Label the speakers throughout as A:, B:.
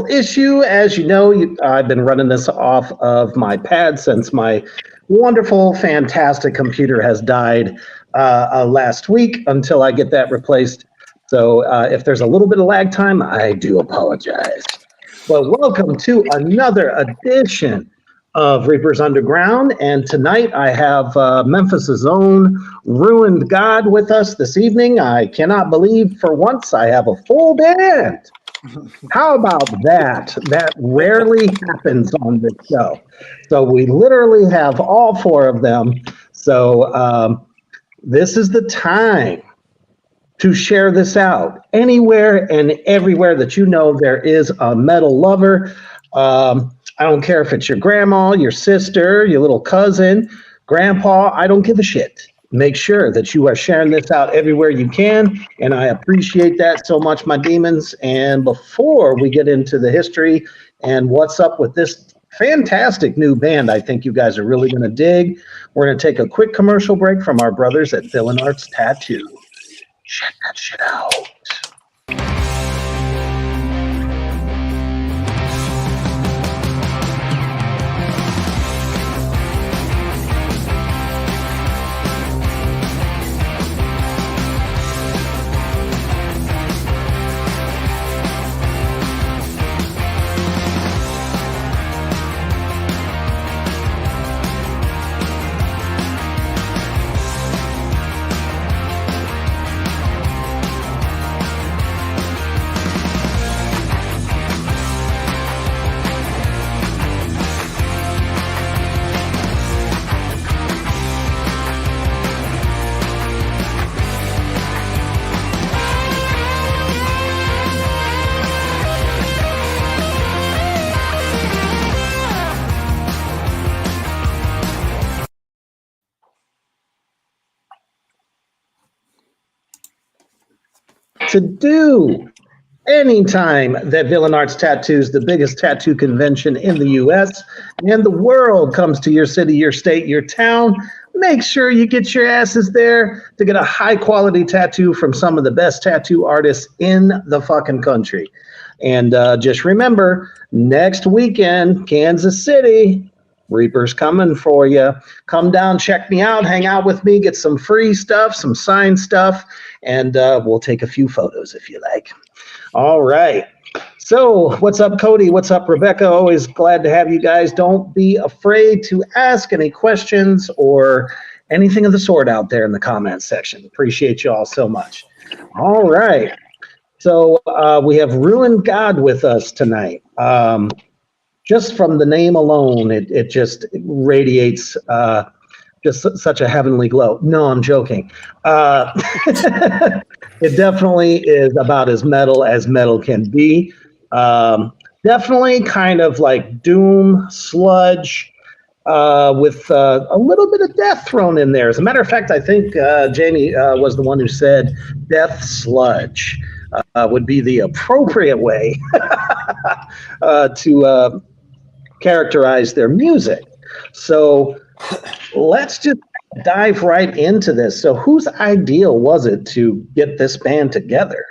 A: Issue. As you know, I've been running this off of my pad since my wonderful, fantastic computer has died last week until I get that replaced. So if there's a little bit of lag time, I do apologize. But welcome to another edition of Reapers Underground. And tonight I have Memphis's own Ruined God with us this evening. I cannot believe for once I have a full band. How about that? That rarely happens on this show. So we literally have all four of them. So this is the time to share this out. Anywhere and everywhere that you know there is a metal lover. I don't care if it's your grandma, your sister, your little cousin, grandpa. I don't give a shit. Make sure that you are sharing this out everywhere you can, and I appreciate that so much, my demons. And before we get into the history and what's up with this fantastic new band I think you guys are really going to dig, we're going to take a quick commercial break from our brothers at Villain Arts Tattoo. Check that shit out. To do anytime that Villain Arts Tattoos, the biggest tattoo convention in the U.S. and the world, comes to your city, your state, your town, make sure you get your asses there to get a high-quality tattoo from some of the best tattoo artists in the fucking country. And just remember, next weekend, Kansas City, Reaper's coming for you. Come down, check me out, hang out with me, get some free stuff, some signed stuff, and we'll take a few photos if you like. All right. So what's up, Cody? What's up, Rebecca? Always glad to have you guys. Don't be afraid to ask any questions or anything of the sort out there in the comments section. Appreciate you all so much. All right. So we have Ruined God with us tonight. Just from the name alone, it just radiates just such a heavenly glow. No, I'm joking. It definitely is about as metal can be. Definitely kind of like doom, sludge, with a little bit of death thrown in there. As a matter of fact, I think Jamie was the one who said death sludge would be the appropriate way to characterize their music. So let's just dive right into this. So whose idea was it to get this band together?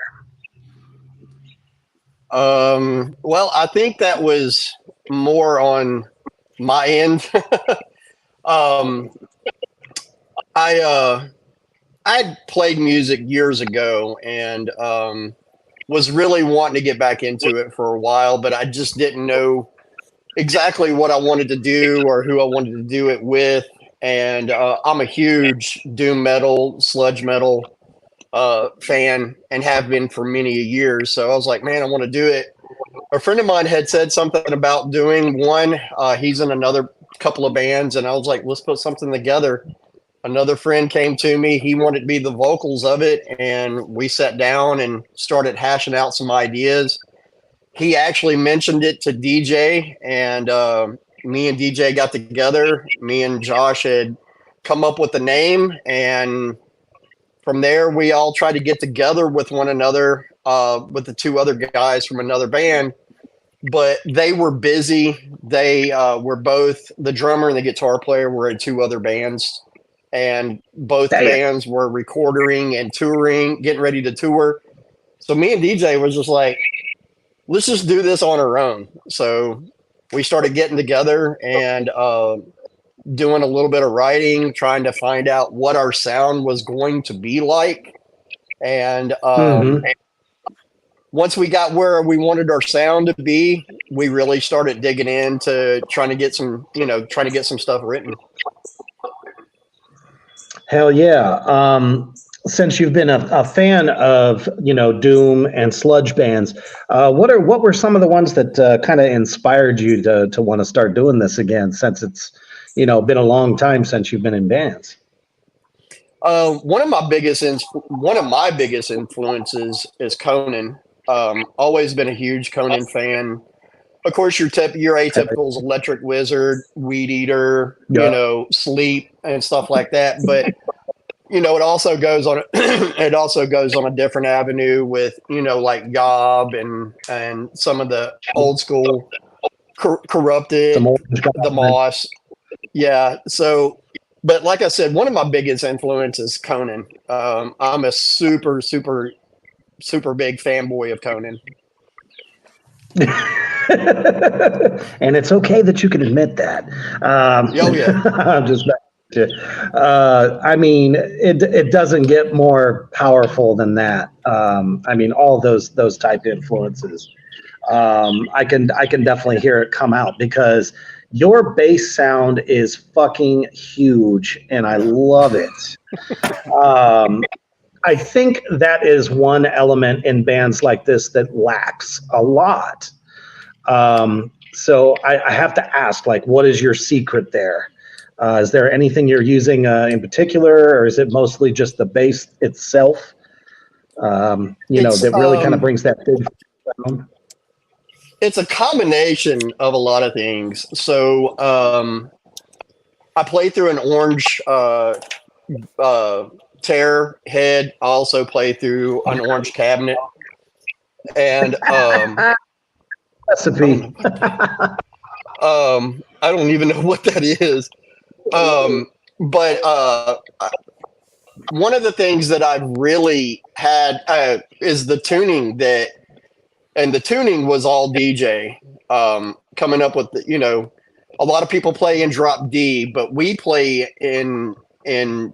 B: Well, I think that was more on my end. I played music years ago, and was really wanting to get back into it for a while, but I just didn't know exactly what I wanted to do or who I wanted to do it with. And I'm a huge doom metal, sludge metal fan, and have been for many years. So I was like, man, I want to do it. A friend of mine had said something about doing one. He's in another couple of bands, and I was like, let's put something together. Another friend came to me. He wanted to be the vocals of it, and we sat down and started hashing out some ideas. He actually mentioned it to DJ, and me and DJ got together. Me and Josh had come up with the name, and from there, we all tried to get together with one another, with the two other guys from another band, but they were busy. They were both, the drummer and the guitar player were in two other bands, and both bands were recording and touring, getting ready to tour. So me and DJ was just like, let's just do this on our own. So we started getting together and doing a little bit of writing, trying to find out what our sound was going to be like. And once we got where we wanted our sound to be, we really started digging into trying to get some stuff written.
A: Hell yeah. Since you've been a fan of, doom and sludge bands, what were some of the ones that kind of inspired you to want to start doing this again, since it's, been a long time since you've been in bands?
B: One of my biggest influences is Conan. Always been a huge Conan fan. Of course, your atypicals, Electric Wizard, Weed Eater, Sleep and stuff like that. But it also goes on a different avenue with like Yob and some of the old school Corrupted, the Moss. Yeah. So, but like I said, one of my biggest influences is Conan. I'm a super, super, super big fanboy of Conan.
A: And it's okay that you can admit that.
B: Oh yeah.
A: I'm just. I mean, it doesn't get more powerful than that. I mean, all those type influences. I can definitely hear it come out, because your bass sound is fucking huge, and I love it. I think that is one element in bands like this that lacks a lot. So I have to ask, like, what is your secret there? Is there anything you're using in particular, or is it mostly just the bass itself? That really kind of brings that big sound?
B: It's a combination of a lot of things. So I play through an orange tear head. I also play through an orange cabinet. And
A: recipe.
B: I don't even know what that is. But one of the things that I've really had is the tuning and the tuning was all DJ, coming up with, a lot of people play in drop D, but we play in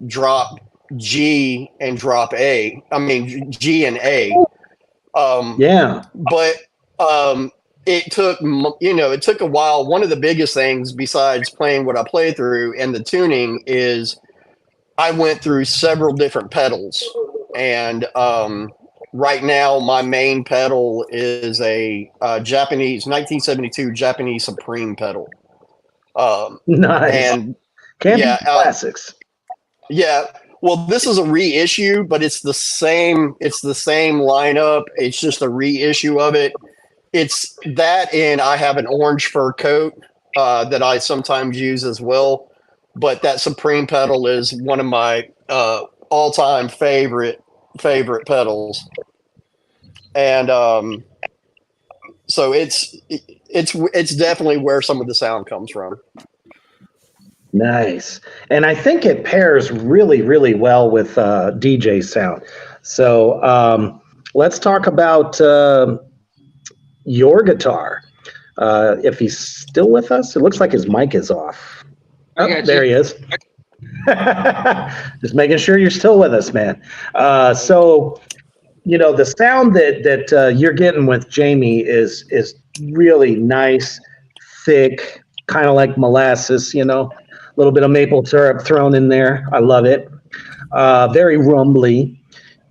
B: drop G and drop A. I mean, G and A.
A: Yeah.
B: But it took a while. One of the biggest things, besides playing what I play through and the tuning, is I went through several different pedals. And right now, my main pedal is a Japanese 1972 Japanese Supreme pedal.
A: Nice.
B: And
A: classics.
B: Yeah. Well, this is a reissue, but it's the same lineup. It's just a reissue of it. It's that, and I have an orange fur coat that I sometimes use as well. But that Supreme pedal is one of my all-time favorite pedals. And so it's definitely where some of the sound comes from.
A: Nice. And I think it pairs really, really well with DJ sound. So let's talk about your guitar. If he's still with us, it looks like his mic is off. Oh, there he is. Just making sure you're still with us, man. So the sound that you're getting with Jamie is really nice, thick, kind of like molasses. A little bit of maple syrup thrown in there. I love it. Very rumbly.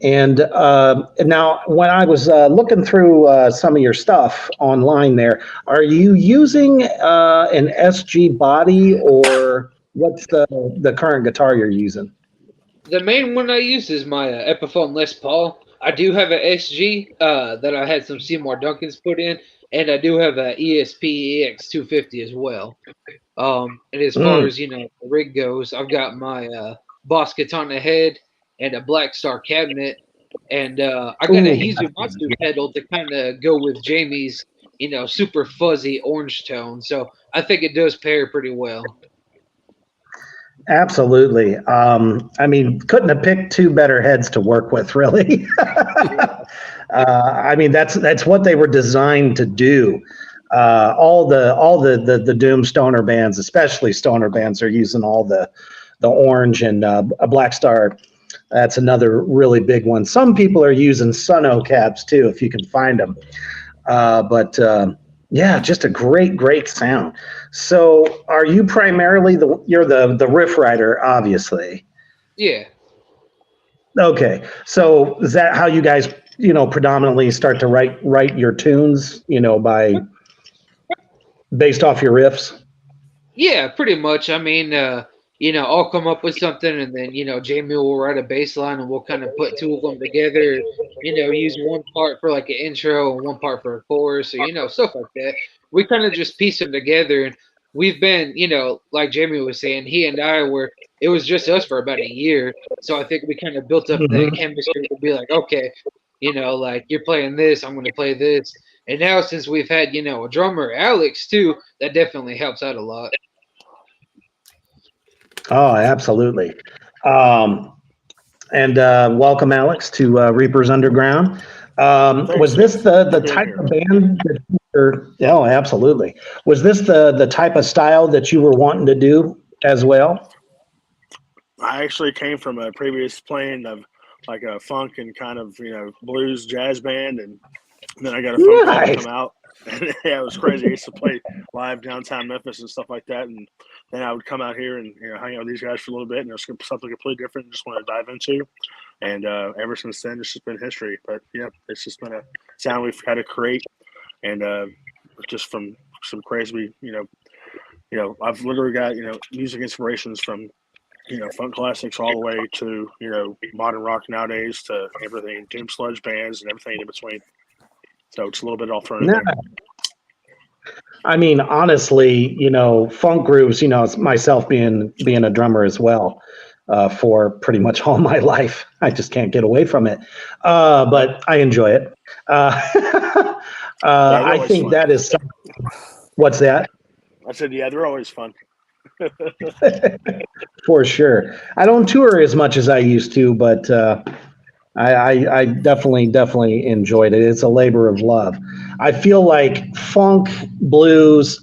A: And now, when I was looking through some of your stuff online, are you using an SG body, or what's the current guitar you're using?
C: The main one I use is my Epiphone Les Paul. I do have an SG that I had some Seymour Duncans put in, and I do have an ESP EX250 as well. And as far as the rig goes, I've got my Boss Katana head and a Black Star cabinet, and I got a Hizumatsu pedal to kind of go with Jamie's super fuzzy orange tone. So I think it does pair pretty well.
A: Absolutely. I mean, couldn't have picked two better heads to work with, really. I mean, that's what they were designed to do. All the Doom stoner bands, especially stoner bands, are using all the orange, and a Black Star. That's another really big one. Some people are using Suno cabs too, if you can find them. But yeah, just a great sound. So, are you primarily you're the riff writer, obviously?
C: Yeah.
A: Okay. So, is that how you guys, predominantly start to write your tunes, based off your riffs?
C: Yeah, pretty much. I mean, I'll come up with something, and then Jamie will write a bass line, and we'll kind of put two of them together. Use one part for like an intro and one part for a chorus, or stuff like that. We kind of just piece them together, and we've been, like Jamie was saying, he and I it was just us for about a year, so I think we kind of built up that chemistry to be like, okay, like you're playing this, I'm going to play this, and now since we've had a drummer, Alex, too, that definitely helps out a lot.
A: Oh, absolutely. And welcome, Alex, to Reapers Underground. Was this the type of band that you were? Oh, absolutely. Was this the type of style that you were wanting to do as well?
D: I actually came from a previous playing of like a funk and kind of blues jazz band, and then I got a phone call to come out. Yeah, it was crazy. I used to play live downtown Memphis and stuff like that, and then I would come out here and hang out with these guys for a little bit, and it was something completely different. Just want to dive into, and ever since then, it's just been history. But yeah, it's just been a sound we've had to create, and just from some crazy, I've literally got music inspirations from funk classics all the way to modern rock nowadays, to everything, doom sludge bands and everything in between. So it's a little bit all thrown in there.
A: I mean, honestly, funk grooves, myself being a drummer as well, for pretty much all my life. I just can't get away from it. But I enjoy it. I think fun. That is something. What's that?
D: I said, yeah, they're always fun.
A: For sure. I don't tour as much as I used to, but I definitely enjoyed it. It's a labor of love. I feel like funk blues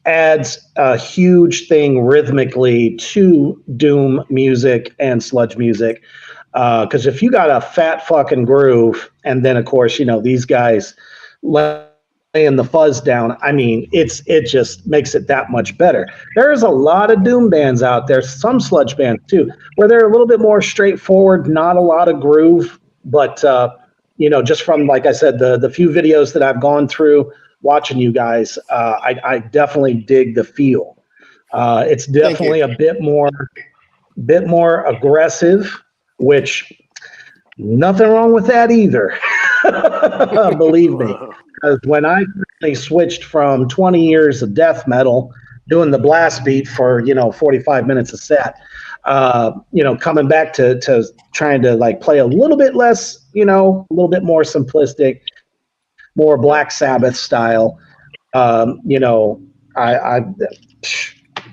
A: adds a huge thing rhythmically to doom music and sludge music. Because if you got a fat fucking groove, and then of course these guys laying the fuzz down, I mean it just makes it that much better. There's a lot of doom bands out there, some sludge bands too, where they're a little bit more straightforward, not a lot of groove, but just from, like I said, the few videos that I've gone through watching you guys, I definitely dig the feel. It's definitely a bit more aggressive, which nothing wrong with that either. Believe me. Because when I really switched from 20 years of death metal, doing the blast beat for 45 minutes a set, coming back to trying to like play a little bit less, a little bit more simplistic, more Black Sabbath style, it's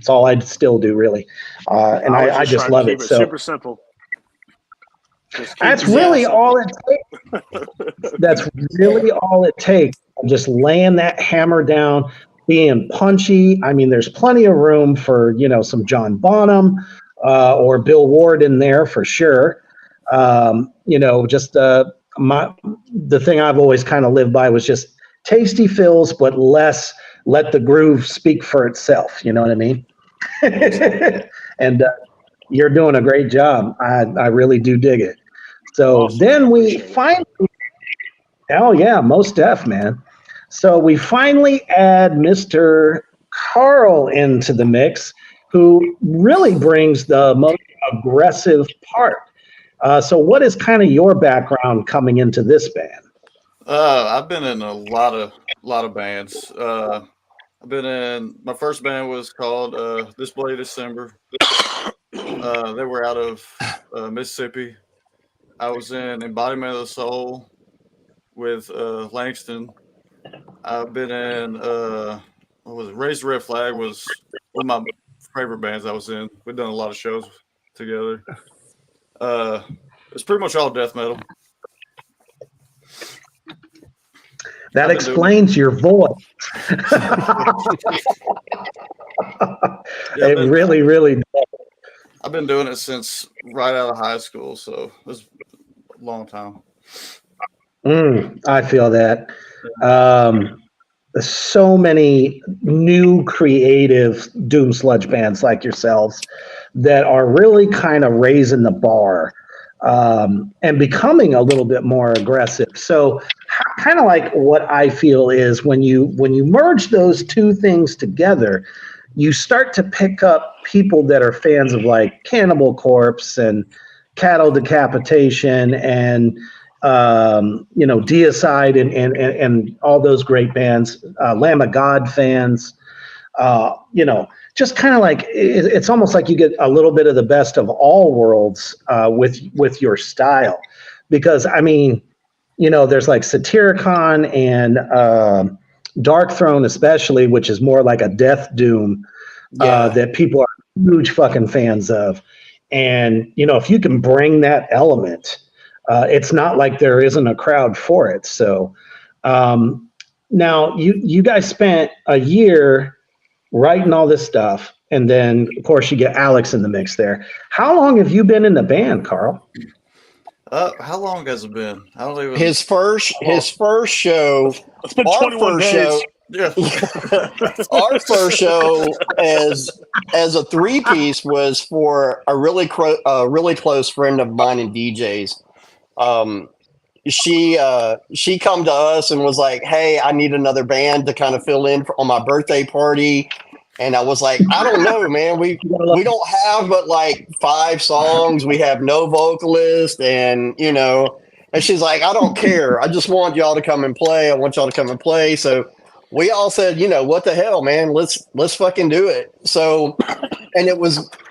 A: all I still do really, and I just love it. So
D: super simple.
A: That's really all it takes. That's really all it takes. Just laying that hammer down, being punchy. I mean, there's plenty of room for, some John Bonham or Bill Ward in there for sure. Just a the thing I've always kind of lived by was just tasty fills, but less let the groove speak for itself. You know what I mean? And you're doing a great job. I really do dig it. So
D: Awesome.
A: then we finally, oh yeah, most def, man. So we finally add Mr. Carl into the mix, who really brings the most aggressive part. So what is kind of your background coming into this band?
E: I've been in a lot of bands. I've been in, my first band was called This Bloody December. They were out of Mississippi. I was in Embodiment of the Soul with Langston. I've been in what was it? Raise the Red Flag was one of my favorite bands I was in. We've done a lot of shows together. It's pretty much all death metal.
A: That explains your voice.
E: Yeah,
A: It really, really does.
E: I've been doing it since right out of high school, so it's a long time.
A: I feel that. So many new creative doom sludge bands like yourselves that are really kind of raising the bar and becoming a little bit more aggressive. So kind of like what I feel is when you merge those two things together, you start to pick up people that are fans of like Cannibal Corpse and Cattle Decapitation and Deicide and all those great bands, Lamb of God fans, just kind of like it's almost like you get a little bit of the best of all worlds with your style, because I mean, there's like Satyricon and Dark Throne especially, which is more like a death doom that people are huge fucking fans of, and if you can bring that element. It's not like there isn't a crowd for it. So now you guys spent a year writing all this stuff, and then of course you get Alex in the mix there. How long have you been in the band, Carl?
E: How long has it been? I don't even.
B: His first show.
D: It's been
B: Our
D: 21
B: first
D: days.
B: show.
E: Yeah.
B: Our first show as a 3-piece was for a really close friend of mine and DJ's. She come to us and was like, "Hey, I need another band to kind of fill in on my birthday party." And I was like, "I don't know, man. We don't have but like 5 songs. We have no vocalist, and And she's like, "I don't care. I just want y'all to come and play. I want y'all to come and play." So we all said, "What the hell, man? Let's fucking do it." So, and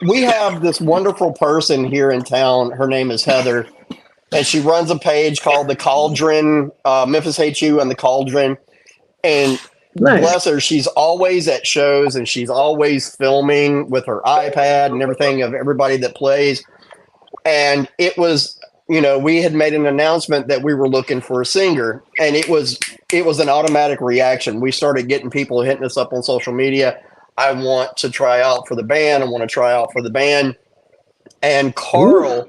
B: we have this wonderful person here in town. Her name is Heather. And she runs a page called The Cauldron, Memphis Hates You and The Cauldron. And
A: Nice.
B: bless her, she's always at shows and she's always filming with her iPad and everything of everybody that plays. And it was, we had made an announcement that we were looking for a singer, and it was an automatic reaction. We started getting people hitting us up on social media. I want to try out for the band. I want to try out for the band. And Carl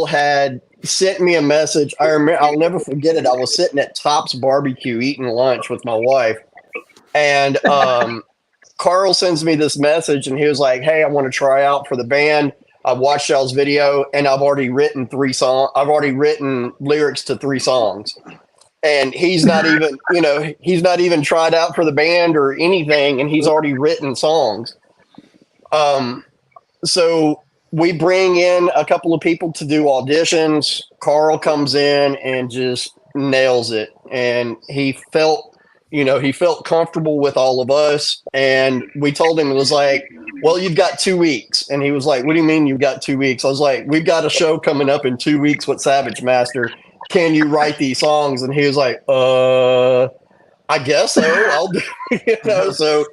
B: had sent me a message. I'll never forget it. I was sitting at Tops Barbecue eating lunch with my wife, and Carl sends me this message, and he was like, "Hey, I want to try out for the band. I watched y'all's video, and I've already written 3 songs. I've already written lyrics to 3 songs." And he's not even, he's not even tried out for the band or anything, and he's already written songs. So we bring in a couple of people to do auditions. Carl comes in and just nails it. And he felt comfortable with all of us. And we told him, it was like, "Well, you've got 2 weeks." And he was like, "What do you mean you've got 2 weeks?" I was like, "We've got a show coming up in 2 weeks with Savage Master. Can you write these songs?" And he was like, "I guess so. I'll do." So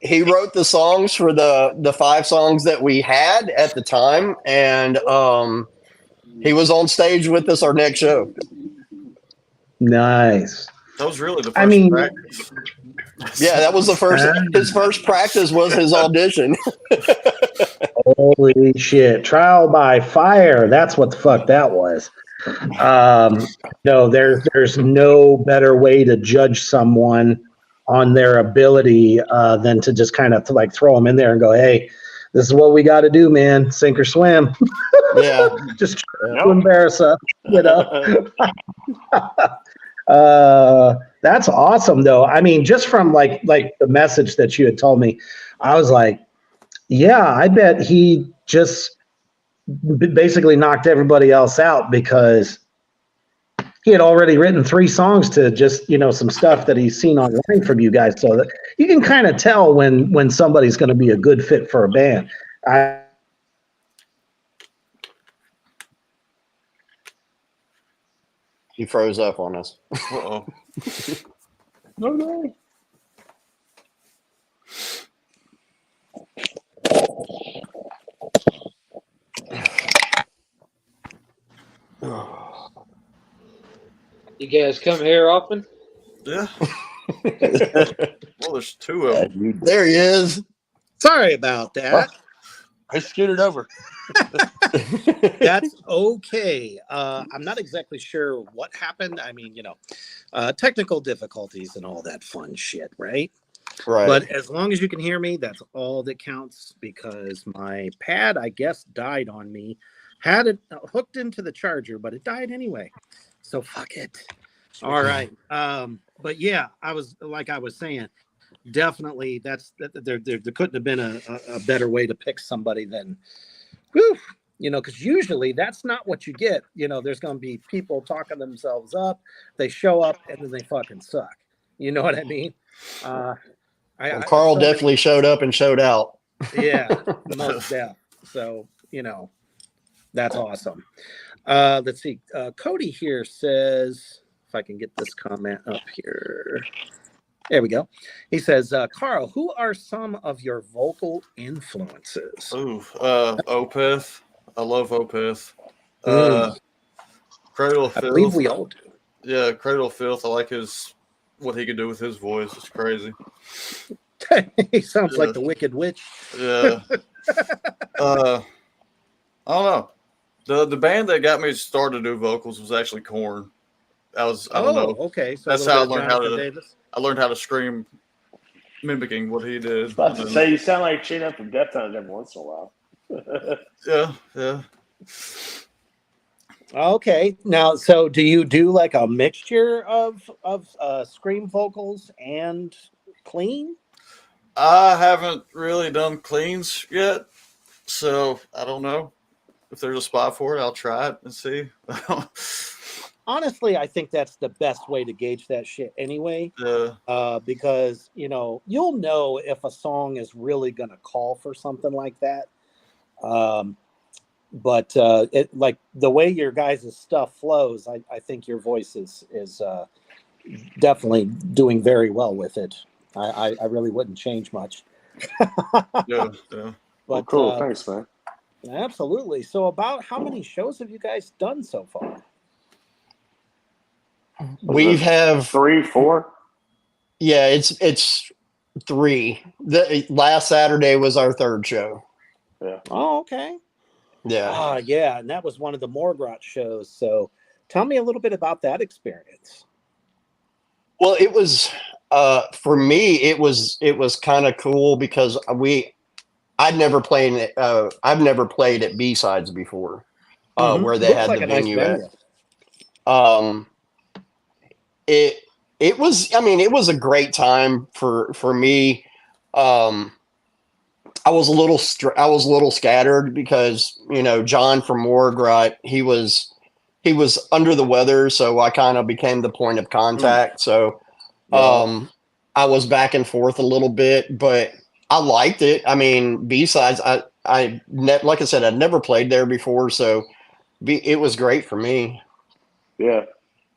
B: he wrote the songs for the 5 songs that we had at the time, and he was on stage with us our next show.
A: Nice.
E: That was really the first practice.
B: Yeah, that was the first. His first practice was his audition.
A: Holy shit. Trial by fire. That's what the fuck that was. No, there's no better way to judge someone on their ability than to just kind of like throw them in there and go, hey, this is what we got to do, man. Sink or swim.
B: Yeah.
A: Just try to embarrass us, you know. That's awesome, though. I mean, just from like the message that you had told me, I was like, yeah, I bet he just basically knocked everybody else out because he had already written 3 songs to just, you know, some stuff that he's seen online from you guys. So that you can kind of tell when somebody's going to be a good fit for a band.
B: He froze up on us.
E: Uh-oh.
D: No.
C: You guys come here often?
E: Yeah. Well, there's 2 of them.
B: There he is.
F: Sorry about that.
D: I scooted over.
F: That's okay. I'm not exactly sure what happened. I mean, you know, technical difficulties and all that fun shit, right?
B: Right.
F: But as long as you can hear me, that's all that counts because my pad, I guess, died on me. Had it hooked into the charger, but it died anyway. So fuck it. All right. But yeah, I was saying, definitely there couldn't have been a better way to pick somebody than, whew, you know, because usually that's not what you get. You know, there's going to be people talking themselves up. They show up and then they fucking suck. You know what I mean?
B: Carl definitely showed up and showed out.
F: Yeah, most deaf. So, you know, that's awesome. Let's see. Cody here says, if I can get this comment up here. There we go. He says, Carl, who are some of your vocal influences?
E: Ooh, Opeth. I love Opeth. Cradle of
F: I
E: Filth.
F: believe we all do.
E: Yeah, Cradle of Filth. I like what he could do with his voice. It's crazy.
F: He sounds like the Wicked Witch.
E: Yeah. I don't know. The band that got me started to do vocals was actually Korn. I don't know.
F: Okay. So
E: That's how I learned how to scream, mimicking what he did.
D: I was about to say, you sound like Sheena from Deftones every once in a while.
E: Yeah.
F: Okay. Now, so do you do like a mixture of scream vocals and clean?
E: I haven't really done cleans yet, so I don't know. If there's a spot for it, I'll try it and see.
F: Honestly, I think that's the best way to gauge that shit anyway.
E: Yeah.
F: Because, you know, you'll know if a song is really going to call for something like that. But it, like the way your guys' stuff flows, I think your voice is definitely doing very well with it. I really wouldn't change much.
E: Yeah.
F: But
D: cool. Thanks, man.
F: Absolutely. So about how many shows have you guys done so far?
B: We have
D: 3, 4.
B: Yeah, it's 3. The last Saturday was our 3rd show.
D: Yeah.
F: Oh, okay.
B: Yeah.
F: Yeah, and that was one of the Morgrot shows. So tell me a little bit about that experience.
B: Well, it was for me. It was kind of cool because I've never played at B-Sides before, where they had the venue at. It was, I mean, it was a great time for me. I was a little scattered because, you know, John from Morgrot, he was under the weather, so I kind of became the point of contact. So I was back and forth a little bit, but I liked it. I mean, B-Sides, like I said, I'd never played there before, so it was great for me.
D: Yeah,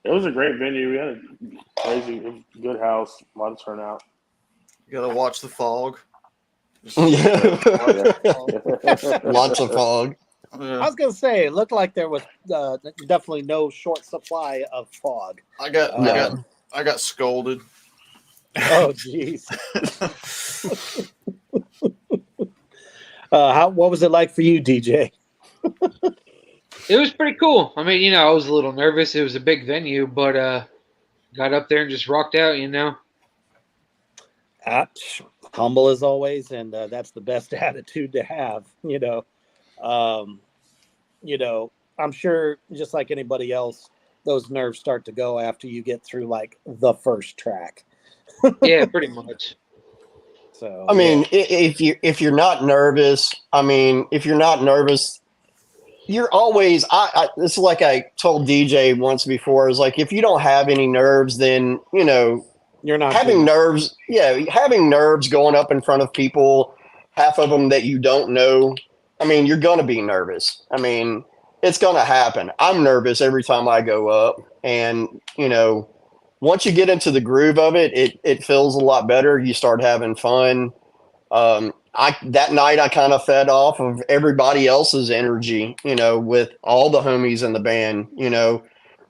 D: it was a great venue. We had a crazy, good house, a lot of turnout.
E: You gotta watch the fog.
B: Lots of fog.
F: I was gonna say, it looked like there was definitely no short supply of fog.
E: I got scolded.
F: Oh, jeez. What was it like for you, DJ?
C: It was pretty cool. I mean, I was a little nervous. It was a big venue, but got up there and just rocked out.
F: Humble as always, and that's the best attitude to have. I'm sure, just like anybody else, those nerves start to go after you get through like the first track.
C: Yeah, pretty much.
F: So
B: I mean, if you're not nervous, you're always. This is like I told DJ once before. Is like if you don't have any nerves, then
F: you're not
B: having nerves. Yeah, having nerves going up in front of people, half of them that you don't know. I mean, you're gonna be nervous. I mean, it's gonna happen. I'm nervous every time I go up, and once you get into the groove of it, it feels a lot better. You start having fun. That night I kind of fed off of everybody else's energy, with all the homies in the band.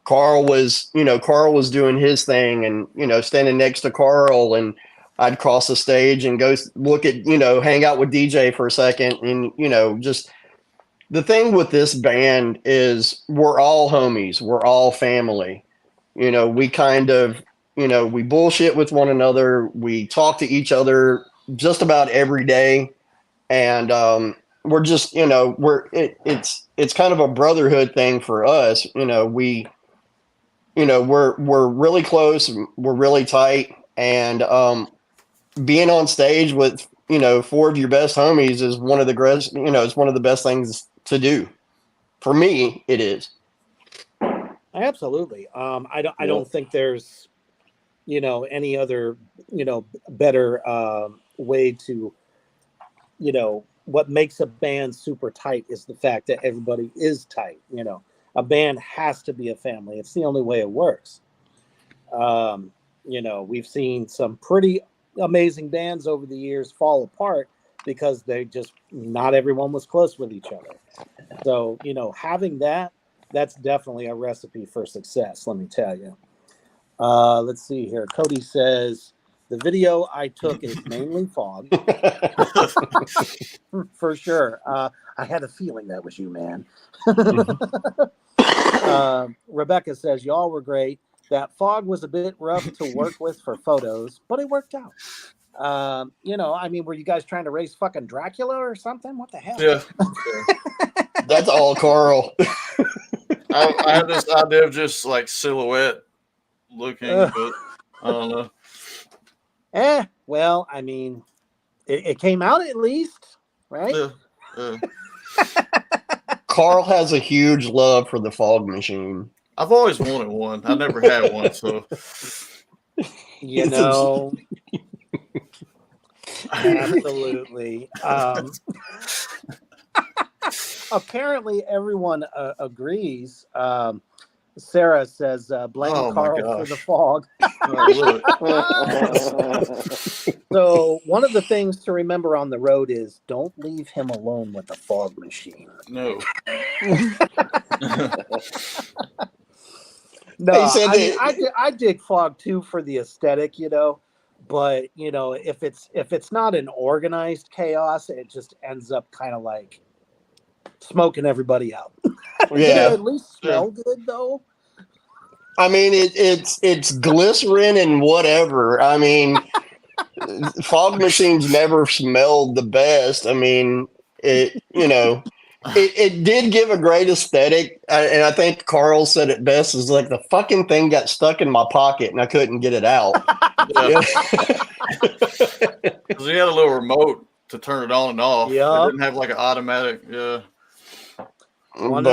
B: Carl was doing his thing, and standing next to Carl, and I'd cross the stage and go look at, hang out with DJ for a second, and just the thing with this band is we're all homies, we're all family. We kind of, we bullshit with one another. We talk to each other just about every day. And we're just, it's kind of a brotherhood thing for us. We're really close. We're really tight. And being on stage with, 4 of your best homies is one of it's one of the best things to do. For me, it is.
F: Absolutely. I don't think there's, any other, better way to, what makes a band super tight is the fact that everybody is tight. A band has to be a family. It's the only way it works. We've seen some pretty amazing bands over the years fall apart because not everyone was close with each other. So, having that's definitely a recipe for success, let me tell you. Let's see here. Cody says, the video I took is mainly fog. For sure. I had a feeling that was you, man. Rebecca says, y'all were great. That fog was a bit rough to work with for photos, but it worked out. Were you guys trying to race fucking Dracula or something? What the hell?
E: Yeah.
B: That's all Carl.
E: I had this idea of just like silhouette looking, but I don't know.
F: Well, it came out at least, right?
E: Yeah.
B: Carl has a huge love for the fog machine.
E: I've always wanted one. I never had one, so
F: absolutely. Apparently, everyone agrees. Sarah says, blame Carl for the fog. So one of the things to remember on the road is don't leave him alone with the fog machine.
E: No.
F: No, I dig fog too for the aesthetic, but if it's not an organized chaos, it just ends up kind of like smoking everybody out.
B: Yeah.
F: At least smell good though.
B: It's glycerin and whatever. Fog machines never smelled the best. It did give a great aesthetic, and I think Carl said it best. Is like the fucking thing got stuck in my pocket and I couldn't get it out.
E: Because he had a little remote to turn it on and off.
F: Yeah,
E: it didn't have like an automatic. Yeah.
F: One of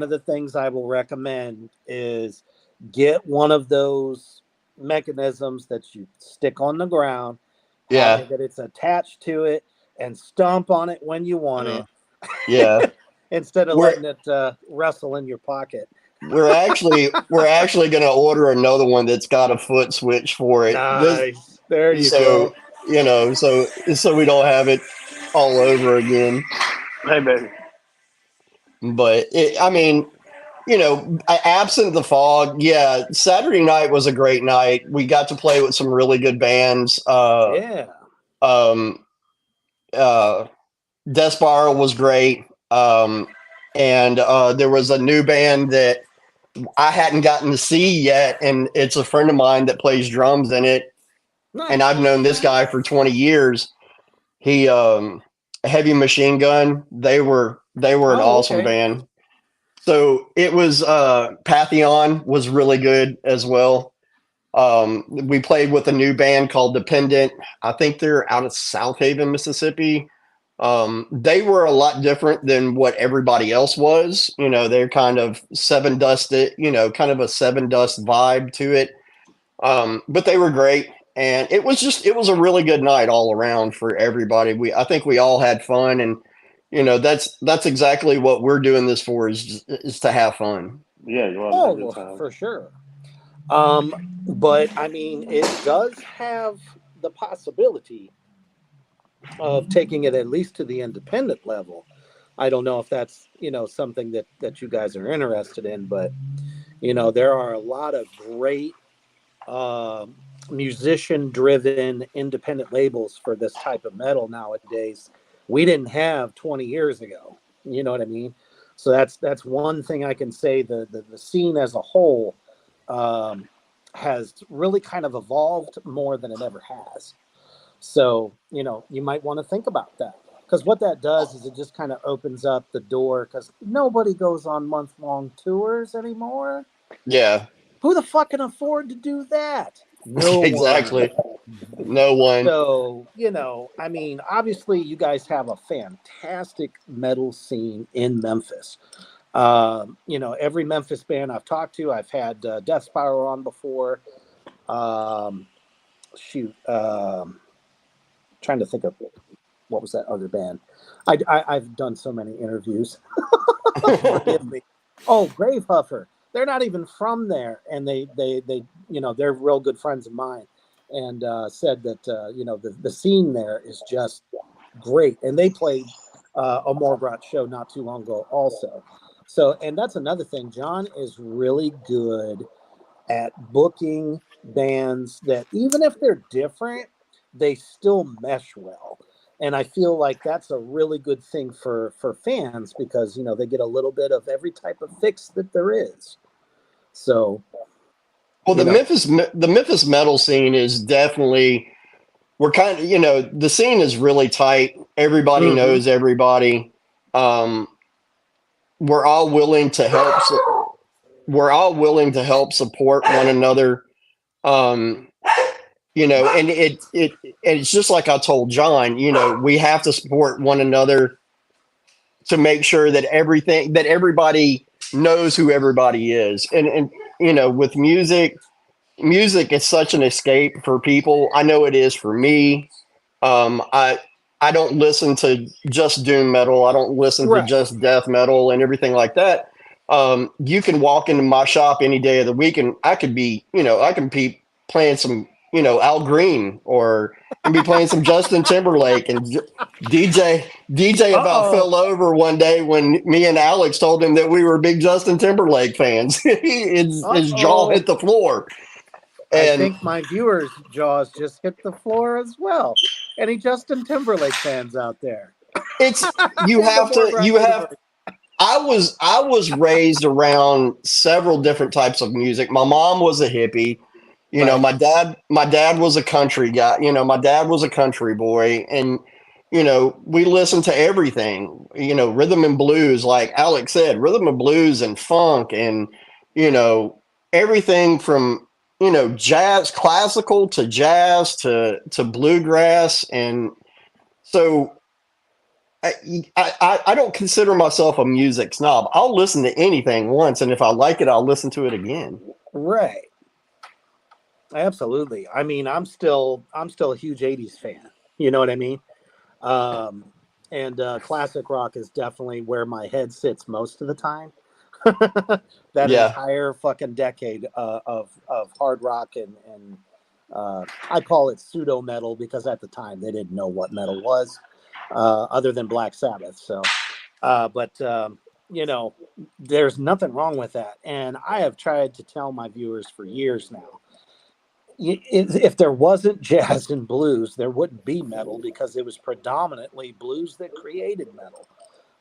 F: the things I will recommend is get one of those mechanisms that you stick on the ground.
B: Yeah.
F: That it's attached to it, and stomp on it when you want it.
B: Yeah.
F: Instead of letting it wrestle in your pocket.
B: We're actually going to order another one that's got a foot switch for it.
F: Nice. There you go.
B: So we don't have it all over again.
D: Hey, baby.
B: But absent the fog, yeah, Saturday night was a great night. We got to play with some really good bands. Death Spiral was great. And there was a new band that I hadn't gotten to see yet, and it's a friend of mine that plays drums in it.
F: Nice.
B: And I've known this guy for 20 years. He Heavy Machine Gun. They were an awesome
F: okay.
B: band. So it was Pantheon was really good as well. We played with a new band called Dependent. I think they're out of South Haven, Mississippi. They were a lot different than what everybody else was. You know, they're kind of Seven Dusted, you know, kind of a Seven Dust vibe to it. But they were great. And it was a really good night all around for everybody. I think we all had fun, and you know, that's exactly what we're doing this for is to have fun.
G: Yeah, you want to have a good
F: Oh,
G: time.
F: for sure. But I mean, it does have the possibility of taking it at least to the independent level. I don't know if that's, you know, something that you guys are interested in, but you know, there are a lot of great musician driven independent labels for this type of metal nowadays. We didn't have 20 years ago. You know what I mean? So that's one thing I can say. The scene as a whole has really kind of evolved more than it ever has. So, you know, you might want to think about that, because what that does is it just kind of opens up the door, because nobody goes on month-long tours anymore.
B: Yeah.
F: Who the fuck can afford to do that? No
B: Exactly.
F: one.
B: No one.
F: So, you know, I mean, obviously you guys have a fantastic metal scene in Memphis. You know, every Memphis band I've talked to, I've had Death Spiral on before. Trying to think of what was that other band. I've done so many interviews. Forgive me. Oh, Grave Huffer. They're not even from there, and they you know, they're real good friends of mine, and said that you know, the scene there is just great, and they played a Morgrat show not too long ago also. So, and that's another thing. John is really good at booking bands that, even if they're different, they still mesh well. And I feel like that's a really good thing for fans, because, you know, they get a little bit of every type of fix that there is. So,
B: Well,
F: you know,
B: the Memphis metal scene is definitely, we're kind of, you know, the scene is really tight. Everybody
F: Mhm.
B: knows everybody. We're all willing to help. We're all willing to help support one another. You know, and it's just like I told John, you know, we have to support one another to make sure that everybody knows who everybody is. And you know, with music is such an escape for people. I know it is for me. I don't listen to just doom metal. I don't listen to
F: right.
B: just death metal and everything like that. You can walk into my shop any day of the week, and I could be, you know, I can be playing some, you know, Al Green, or and be playing some Justin Timberlake, and DJ about fell over one day when me and Alex told him that we were big Justin Timberlake fans. His jaw hit the floor.
F: I
B: And
F: think my viewers' jaws just hit the floor as well. Any Justin Timberlake fans out there?
B: it's you have I was raised around several different types of music. My mom was a hippie. You know,
F: Right.
B: my dad was a country guy. You know, my dad was a country boy, and you know, we listened to everything. You know, rhythm and blues, like Alex said, rhythm and blues and funk, and you know, everything from, you know, jazz, classical to jazz to bluegrass. And so I don't consider myself a music snob. I'll listen to anything once, and if I like it, I'll listen to it again.
F: Right. Absolutely. I mean, I'm still a huge 80s fan. You know what I mean? And classic rock is definitely where my head sits most of the time. That
B: Yeah.
F: entire fucking decade of hard rock and I call it pseudo metal, because at the time they didn't know what metal was, other than Black Sabbath. So, but you know, there's nothing wrong with that. And I have tried to tell my viewers for years now, if there wasn't jazz and blues, there wouldn't be metal because it was predominantly blues that created metal.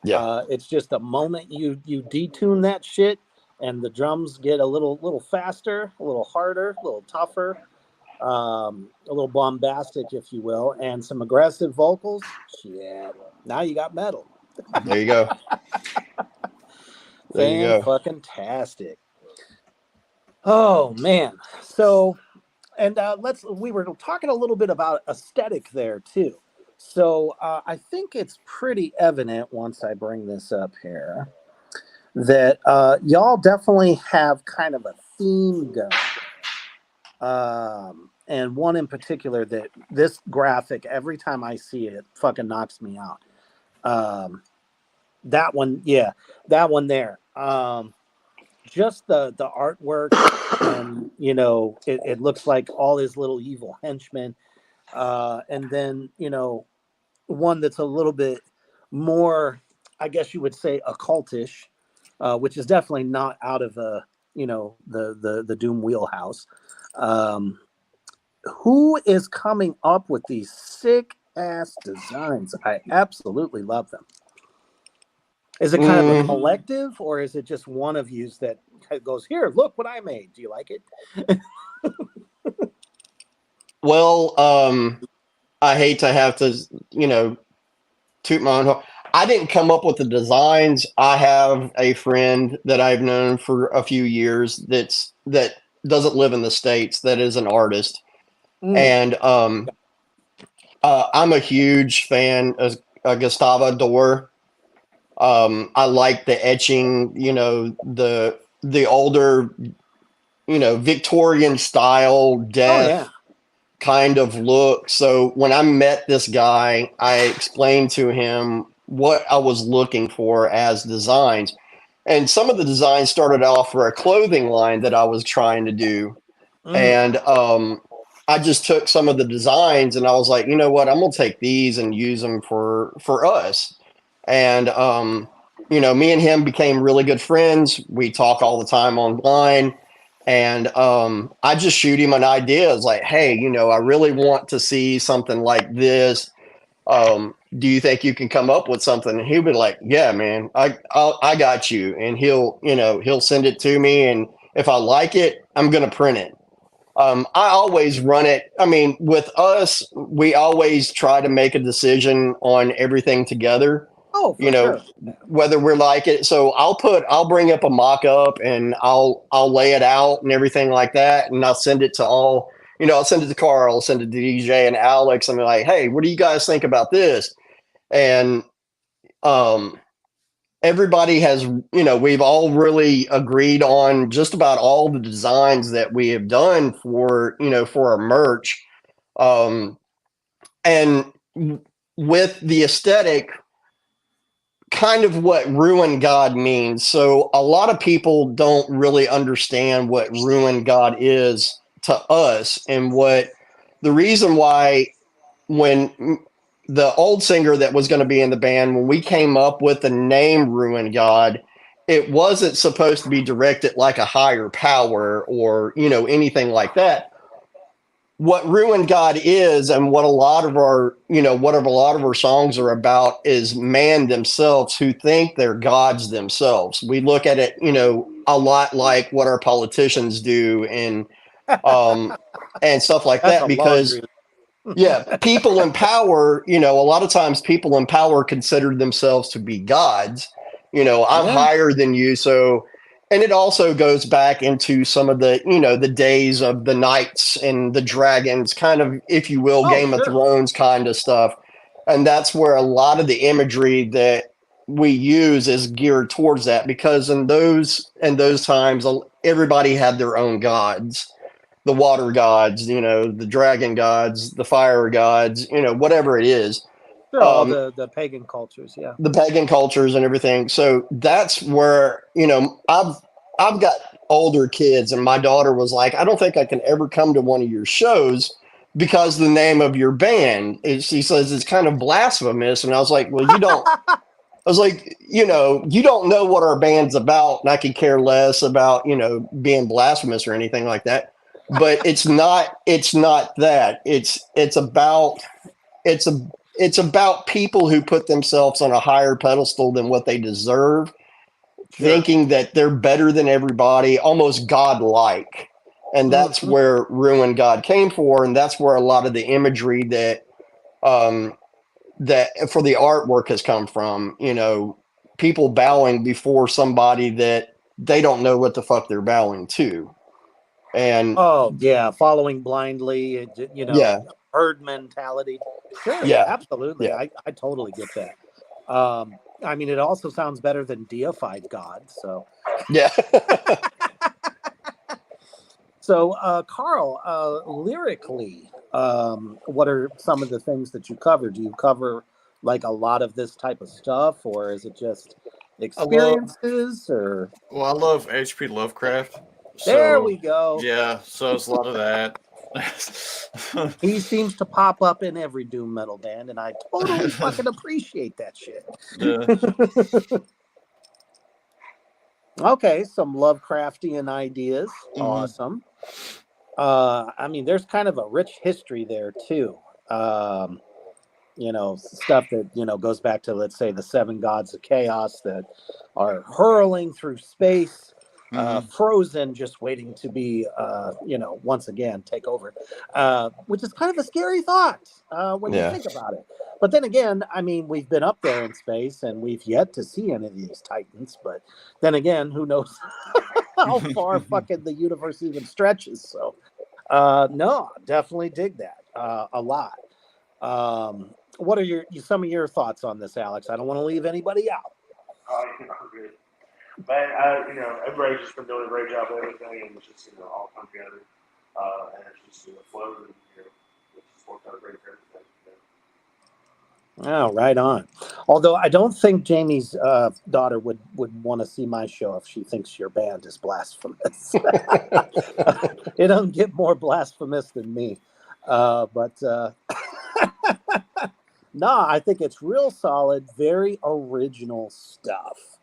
B: Yeah.
F: It's just the moment you detune that shit and the drums get a little faster, a little harder, a little tougher, a little bombastic, if you will, and some aggressive vocals. Shit, now you got metal.
B: There you go. There you go.
F: Fan-fucking-tastic. Oh man. So, and we were talking a little bit about aesthetic there too. So I think it's pretty evident once I bring this up here that y'all definitely have kind of a theme going. And one in particular that this graphic, every time I see it, fucking knocks me out. That one, yeah, that one there. Just the artwork, and you know, it looks like all his little evil henchmen. And then, you know, one that's a little bit more, I guess you would say, occultish, which is definitely not out of the, you know, the Doom wheelhouse. Who is coming up with these sick ass designs? I absolutely love them. Is it kind of a collective, or is it just one of you that goes, here, look what I made? Do you like it?
B: Well, I hate to have to, you know, toot my own horn. I didn't come up with the designs. I have a friend that I've known for a few years that doesn't live in the States, that is an artist. And I'm a huge fan of Gustavo Dor. I like the etching, you know, the older, you know, Victorian style death kind of look. So when I met this guy, I explained to him what I was looking for as designs. And some of the designs started off for a clothing line that I was trying to do. And I just took some of the designs and I was like, you know what, I'm going to take these and use them for us. And, you know, me and him became really good friends. We talk all the time online. And I just shoot him an idea. It's like, hey, you know, I really want to see something like this. Do you think you can come up with something? And he'll be like, yeah, man, I got you. And he'll send it to me. And if I like it, I'm going to print it. I always run it. I mean, with us, we always try to make a decision on everything together.
F: Oh,
B: you know,
F: sure.
B: Whether we're like it. So I'll bring up a mock-up and I'll lay it out and everything like that. And I'll send it to all, you know, I'll send it to Carl, I'll send it to DJ and Alex. And be like, hey, what do you guys think about this? And, everybody has, you know, we've all really agreed on just about all the designs that we have done for, you know, for our merch. And with the aesthetic, kind of what Ruin God means. So a lot of people don't really understand what Ruin God is to us, and what the reason why when the old singer that was going to be in the band, when we came up with the name Ruin God, it wasn't supposed to be directed like a higher power or, you know, anything like that. What Ruin God is, and what a lot of our, you know, whatever a lot of our songs are about, is man themselves who think they're gods themselves. We look at it, you know, a lot like what our politicians do, and stuff like that, because yeah, people in power, you know, a lot of times people in power consider themselves to be gods. You know, I'm higher than you, so. And it also goes back into some of the, you know, the days of the knights and the dragons, kind of, if you will, Game of Thrones kind of stuff. And that's where a lot of the imagery that we use is geared towards that, because in those times, everybody had their own gods, the water gods, you know, the dragon gods, the fire gods, you know, whatever it is.
F: All the pagan cultures, yeah.
B: The pagan cultures and everything. So that's where, you know, I've got older kids, and my daughter was like, I don't think I can ever come to one of your shows because the name of your band is, she says, it's kind of blasphemous. And I was like, well, you don't, I was like, you know, you don't know what our band's about, and I could care less about, you know, being blasphemous or anything like that. but it's not that. It's about people who put themselves on a higher pedestal than what they deserve, thinking that they're better than everybody, almost godlike. And that's where Ruin God came for, and that's where a lot of the imagery that for the artwork has come from. You know, people bowing before somebody that they don't know what the fuck they're bowing to. And
F: oh yeah, following blindly, you know,
B: yeah,
F: herd mentality. Sure,
B: yeah,
F: absolutely.
B: yeah.
F: I totally get that. I mean, it also sounds better than deified God. So,
B: yeah.
F: so Carl, lyrically, what are some of the things that you cover? Do you cover like a lot of this type of stuff, or is it just experiences? Or
E: I love H.P. Lovecraft.
F: there
E: So
F: we go.
E: yeah, so it's a lot of that.
F: He seems to pop up in every doom metal band, and I totally fucking appreciate that shit.
E: Yeah.
F: Okay, some Lovecraftian ideas.
E: Mhm.
F: Awesome. I mean, there's kind of a rich history there too. You know, stuff that, you know, goes back to, let's say, the 7 gods of chaos that are hurling through space, frozen, just waiting to be, you know, once again, take over, which is kind of a scary thought when you think about it. But then again, I mean, we've been up there in space and we've yet to see any of these titans. But then again, who knows how far fucking the universe even stretches. So, no, definitely dig that a lot. What are some of your thoughts on this, Alex? I don't want to leave anybody out.
D: But you know, everybody's just been doing a great job of everything, and it's just, you know, all come together, and it's just, you know, flowed, and, you know, it's just worked out great for everything. You know?
F: Oh, right on. Although I don't think Jamie's daughter would want to see my show if she thinks your band is blasphemous. It doesn't get more blasphemous than me. But no, I think it's real solid, very original stuff.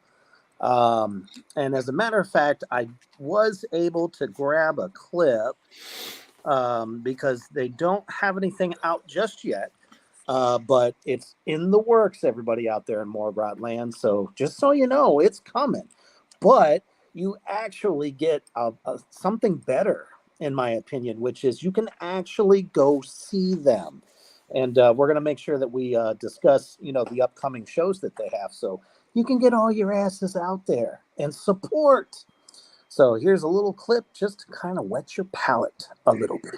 F: And as a matter of fact, I was able to grab a clip because they don't have anything out just yet. But it's in the works, everybody out there in Morbot land. So just so you know, it's coming. But you actually get something better, in my opinion, which is you can actually go see them. And we're going to make sure that we discuss, you know, the upcoming shows that they have. So you can get all your asses out there and support. So here's a little clip just to kind of wet your palate a little bit.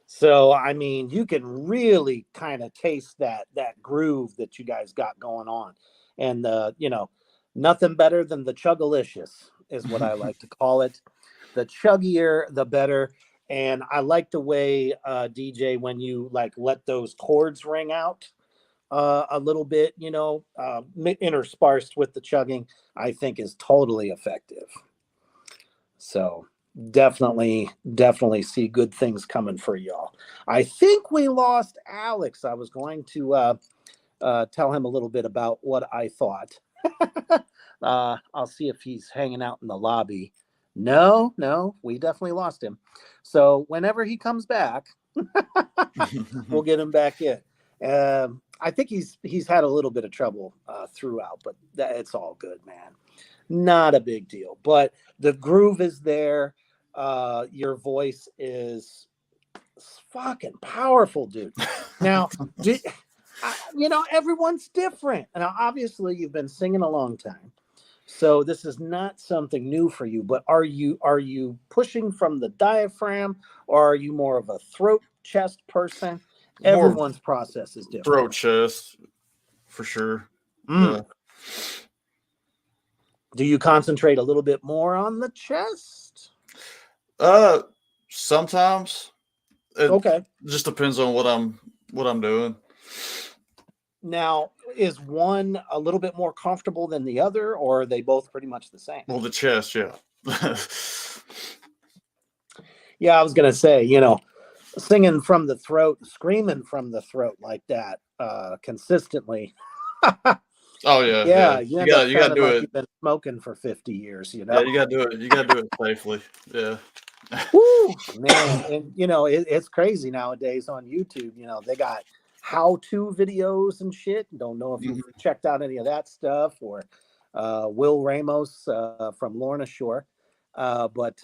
F: So, I mean, you can really kind of taste that groove that you guys got going on. And, you know, nothing better than the chuggalicious is what I like to call it. The chuggier, the better. And I like the way, DJ, when you like let those chords ring out a little bit, you know, interspersed with the chugging, I think is totally effective. So definitely see good things coming for y'all. I think we lost Alex. I was going to tell him a little bit about what I thought. I'll see if he's hanging out in the lobby. No, we definitely lost him. So whenever he comes back, we'll get him back in. I think he's had a little bit of trouble throughout, but it's all good, man. Not a big deal. But the groove is there. Your voice is fucking powerful, dude. Now, you know, everyone's different. And obviously, you've been singing a long time. So this is not something new for you, but are you pushing from the diaphragm, or are you more of a throat chest person?
E: More
F: Everyone's process is different.
E: throat chest for sure.
F: Mm.
E: Yeah.
F: Do you concentrate a little bit more on the chest?
E: Sometimes it
F: Okay.
E: just depends on what I'm doing.
F: Now, is one a little bit more comfortable than the other, or are they both pretty much the same?
E: Well, the chest, yeah.
F: Yeah, I was gonna say, singing from the throat, screaming from the throat like that, consistently.
E: Oh yeah,
F: Yeah,
E: yeah.
F: you
E: You
F: end up
E: got you got to
F: sounding
E: do
F: like
E: it.
F: you've been smoking for 50 years,
E: Yeah, you got to do it. You got to do it safely. Yeah.
F: Woo, man, and it's crazy nowadays on YouTube. They got how-to videos and shit. Don't know if you've checked out any of that stuff, or Will Ramos from Lorna Shore. But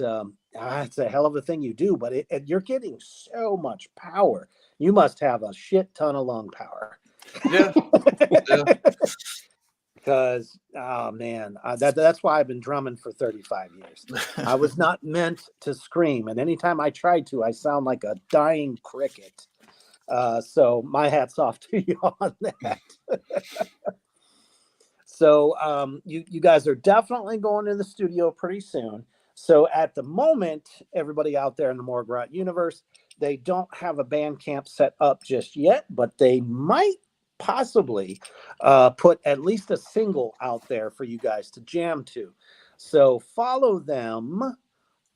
F: it's a hell of a thing you do. But you're getting so much power. You must have a shit ton of lung power.
E: Yeah. Yeah.
F: Because, oh man, that's why I've been drumming for 35 years. I was not meant to scream, and anytime I tried to, I sound like a dying cricket. So my hat's off to you on that. So you guys are definitely going to the studio pretty soon. So at the moment, everybody out there in the Morgrot universe, they don't have a band camp set up just yet, but they might possibly put at least a single out there for you guys to jam to. So follow them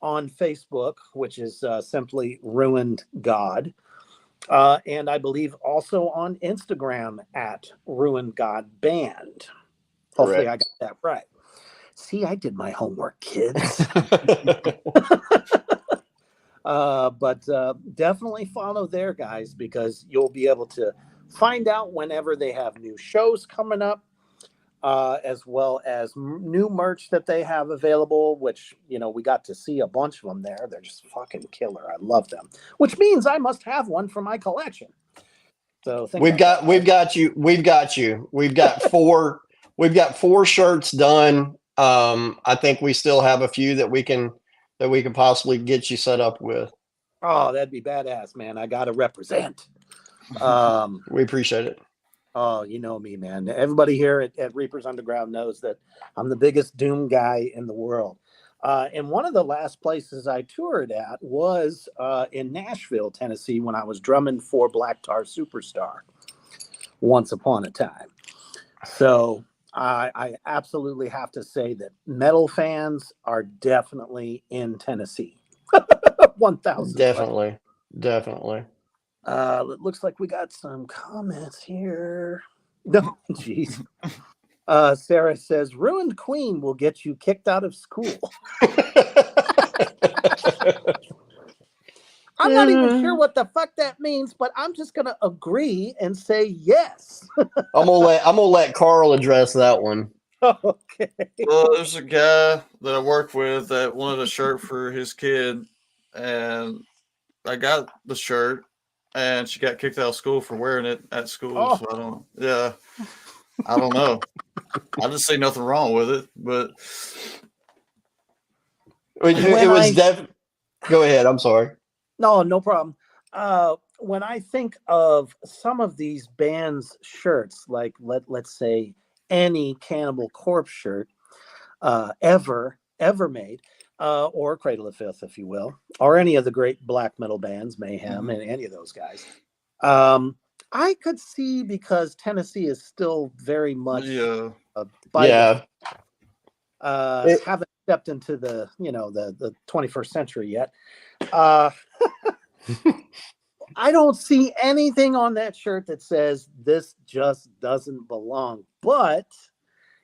F: on Facebook, which is simply Ruined God. And I believe also on Instagram at Ruined God Band. Hopefully I got that right. See, I did my homework, kids. But definitely follow there, guys, because you'll be able to find out whenever they have new shows coming up, as well as new merch that they have available, which, we got to see a bunch of them there. They're just fucking killer. I love them, which means I must have one for my collection. So
B: we've got you. We've got four shirts done. I think we still have a few that we can possibly get you set up with.
F: Oh, that'd be badass, man. I got to represent.
B: We appreciate it.
F: Oh, you know me, man. Everybody here at Reapers Underground knows that I'm the biggest Doom guy in the world. And one of the last places I toured at was in Nashville, Tennessee, when I was drumming for Black Tar Superstar once upon a time. So I absolutely have to say that metal fans are definitely in Tennessee. 1,000.
B: Definitely.
F: It looks like we got some comments here. No, jeez. Sarah says, Ruined Queen will get you kicked out of school. I'm not even sure what the fuck that means, but I'm just gonna agree and say yes.
B: I'm gonna let Carl address that one.
F: Okay.
E: Well, there's a guy that I work with that wanted a shirt for his kid, and I got the shirt, and she got kicked out of school for wearing it at school.
F: Oh.
E: So I don't know. I just see nothing wrong with it, but
B: it was Go ahead. I'm sorry.
F: No problem. When I think of some of these bands' shirts, like let's say any Cannibal Corpse shirt ever made, or Cradle of Filth, if you will, or any of the great black metal bands, Mayhem, and any of those guys, I could see, because Tennessee is still very much haven't stepped into the the 21st century yet. I don't see anything on that shirt that says this just doesn't belong, but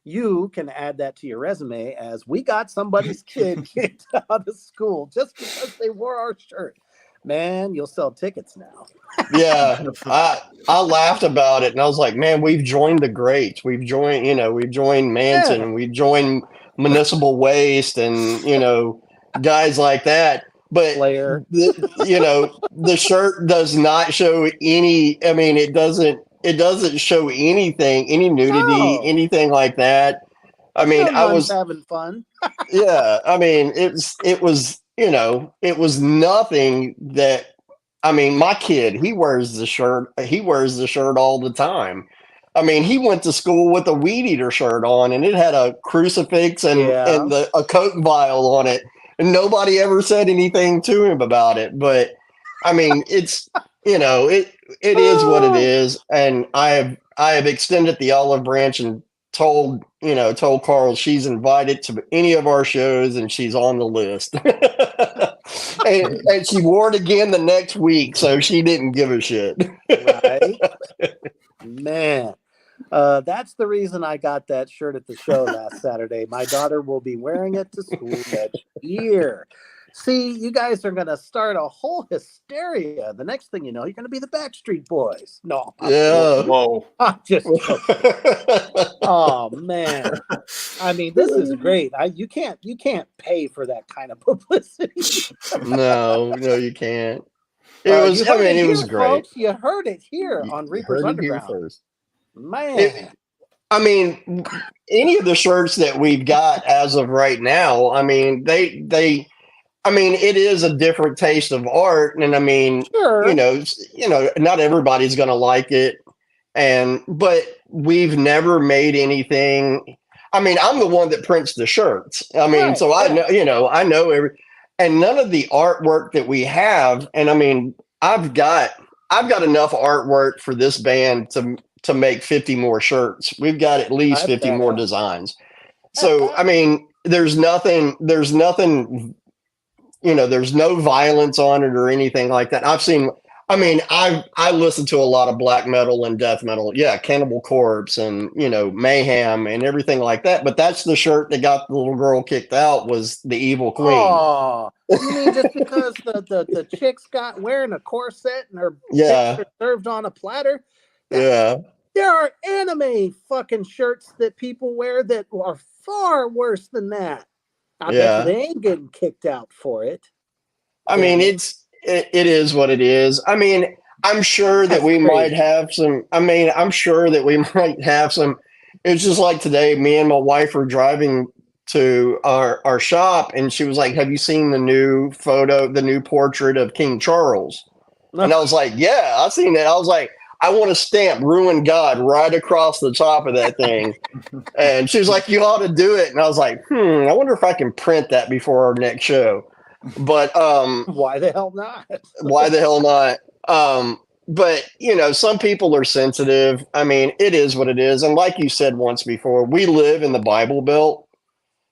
F: you can add that to your resume as we got somebody's kid kicked out of school just because they wore our shirt. Man, you'll sell tickets now.
B: Yeah, I laughed about it, and I was like, man, we've joined the greats. We've joined Manson, and we've joined Municipal Waste, and guys like that. But the shirt does not show any. I mean, it doesn't show anything, any nudity, anything like that. I mean, I
F: Someone's
B: was,
F: having fun.
B: yeah, I mean, it was nothing that, I mean, my kid, he wears the shirt all the time. I mean, he went to school with a weed eater shirt on, and it had a crucifix and
F: Yeah.
B: a Coke vial on it, and nobody ever said anything to him about it. But I mean, it's it is what it is, and I have extended the olive branch and told Carl she's invited to any of our shows, and she's on the list. And she wore it again the next week, so she didn't give a shit.
F: Right? Man. That's the reason I got that shirt at the show last Saturday. My daughter will be wearing it to school next year. See, you guys are going to start a whole hysteria. The next thing you know, you're going to be the Backstreet Boys. No,
B: Yeah.
E: Whoa.
F: I'm just joking. Oh man, I mean, this is great. You can't pay for that kind of publicity.
B: No, you can't.
F: You
B: It
F: heard
B: was
F: here,
B: great.
F: Folks. You heard it here on
B: You
F: Reaper's
B: heard it here
F: Underground.
B: first.
F: Man,
B: I mean, any of the shirts that we've got as of right now, I mean, I mean, it is a different taste of art, and I mean,
F: sure.
B: Not everybody's going to like it, but we've never made anything. I mean, I'm the one that prints the shirts. I mean,
F: Right,
B: so I know, I know and none of the artwork that we have, and I mean, I've got enough artwork for this band to make 50 more shirts. We've got at least 50 more designs. So, I mean, there's nothing, there's no violence on it or anything like that. I listen to a lot of black metal and death metal. Yeah, Cannibal Corpse and, Mayhem and everything like that. But that's the shirt that got the little girl kicked out, was the Evil Queen.
F: Oh, you mean just because the chicks got wearing a corset and her tits are served on a platter?
B: Yeah.
F: There are anime fucking shirts that people wear that are far worse than that. I bet you they ain't getting kicked out for it.
B: I mean, it is what it is. I mean, I'm sure that we might have some. It's just like today, me and my wife were driving to our shop, and she was like, "Have you seen the new portrait of King Charles?" And I was like, "Yeah, I've seen it." I was like, "I want to stamp Ruin God right across the top of that thing." And she was like, "You ought to do it." And I was like, I wonder if I can print that before our next show. But
F: why the hell not?
B: Why the hell not? But some people are sensitive. I mean, it is what it is. And like you said once before, we live in the Bible Belt.